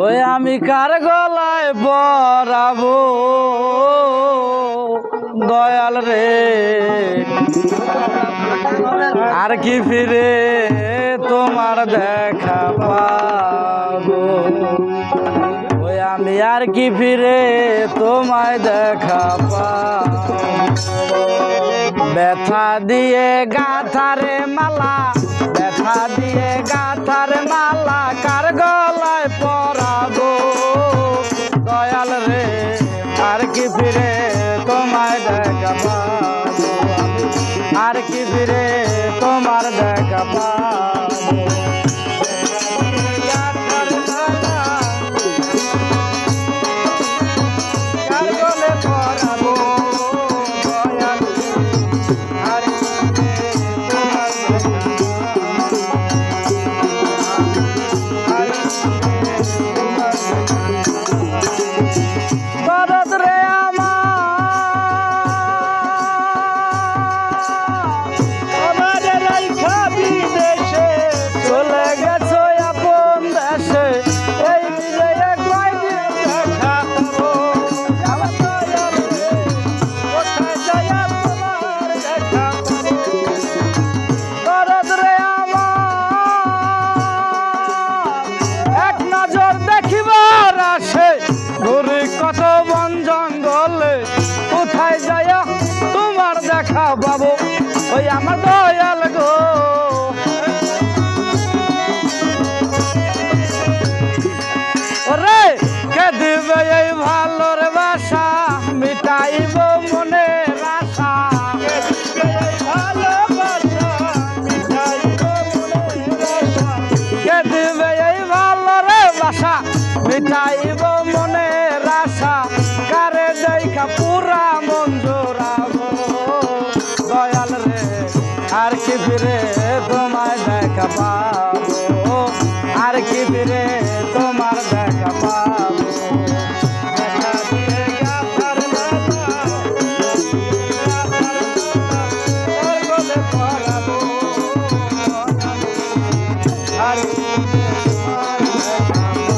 ওই আমি কার গলায় পরাবো দয়াল রে, আর কি ফিরে তোমার দেখা পাবো। ওই আমি আর কি ফিরে তোমায় দেখা পাবো। ব্যথা দিয়ে গাথারে মালা, ব্যথা দিয়ে গাথারে মালা কার গলায় পরাবো দয়াল রে, আর কি ফিরে তোমায় দেখা পাবো। আর কি ফিরে তোমার দেখা পাবো। কার গলে পরাবো দয়াল রে, আর কি ফিরে তোমার দেখা দরদ রে আমার রাইখা বিদেশে চলে গেছো আপন দেশে, এই বিজয়ে কয়দিন দেখা পাবো। আমার দয়াল রে, কোথায় যাইয়া তোমার দেখা পাবো। দরদ রে আমার এক নজর দেখিবার আসে, ঘুরি কত বন জঙ্গলে, কোথায় যাইয়া তোমার দেখা পাবো। ওই আমার দয়াল গো, ওরে কে দিবে এই ভালোর বাসা, মিটাইব মনের আশা। কে দিবে এই ভালোবাসা, মিটাইব মনের আশা। কে দিবে এই ভালোর বাসা, মিটাইব মনের আশা। কারে দেখা পুরা মন জোড়াবো দয়াল রে, আর কি ফিরে তোমায় দেখা পাবো। আর কি ফিরে তোমার দেখা পাবো। দেখা দিয়ে গাথার মালা, তোর গলে পরাবো। আর কি ফিরে তোমার দেখা পাবো।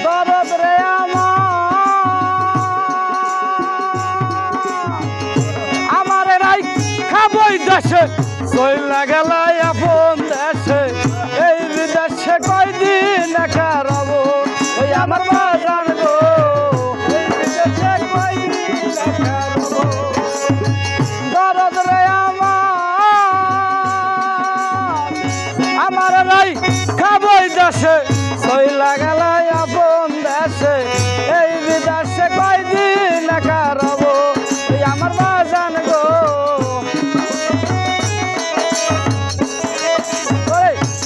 দরদ রে আমার রাইখা বই দেশে চইলা গেল আপন দেশে, এই বিদেশে কয়দিন একা রব। ওই আমার বাজান গো, এই বিদেশে কয়দিন একা রব। দরদ রে আমার রাইখা বই দেশে চইলা গেল আপন দেশে, এই বিদেশে কয়দিন একা রব। ওই আমার বাজান গো,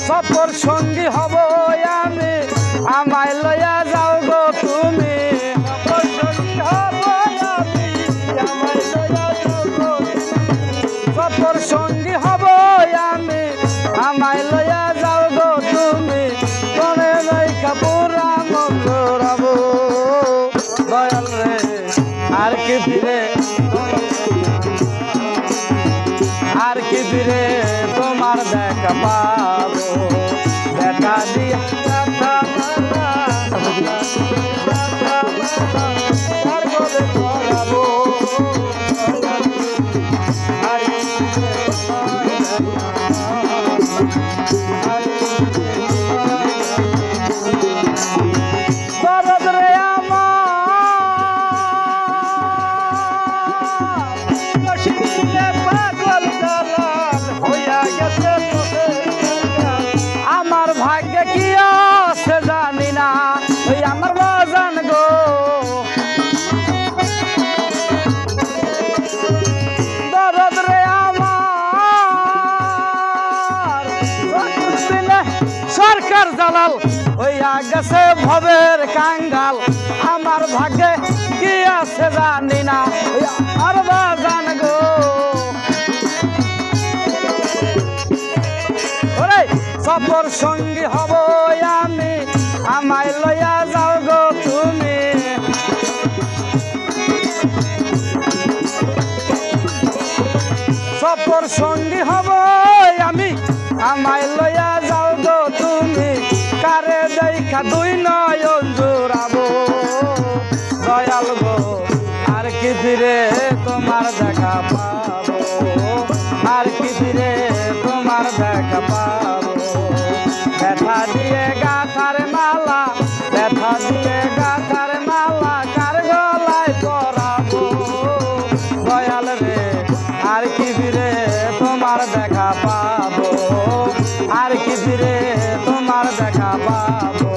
সফর সঙ্গী হব আমি, আমায় লইয়া যাও গো তুমি। সফর সঙ্গী হব আমি, আমায় লইয়া যাও গো। সফর সঙ্গী হব আমি, আমায় লইয়া যাও গো তুমি। মনে রাইখা পুরা মন জোড়াবো দয়াল রে, আর কি ফিরে, আর কি ফিরে তোমার দেখা পাবো। দেখা দিয়ে কথা মালা, কার গলে পরাবো। আর কি ফিরে তোমার দেখা পাবো। দরদ রে আমার ভাগ্যে কি আছে জানি না, ওই আমার বাজান গো। দরদ রে আমার সরকার জালাল হইয়া গেছে ভবের কাঙ্গাল। আমার ভাগ্যে কি আছে জানি না, ওই আমার বাজান গো। সফর সঙ্গী হব আমি, আমায় লইয়া যাও গো তুমি। সফর সঙ্গী সঙ্গী হব আমি আমায় লইয়া যাও গো তুমি কারে দেখা দুই নয়ন জোড়াবো দয়াল গো আর কি ফিরে তোমার দেখা পাবো আর কি ফিরে তোমার দেখা পাবো ব্যথা দিয়ে গাথার মালা ব্যথা দিয়ে গাথার মালা কার গলায় পরাবো দয়াল রে আর কি ফিরে তোমার দেখা পাবো আর কি ফিরে তোমার দেখা পাবো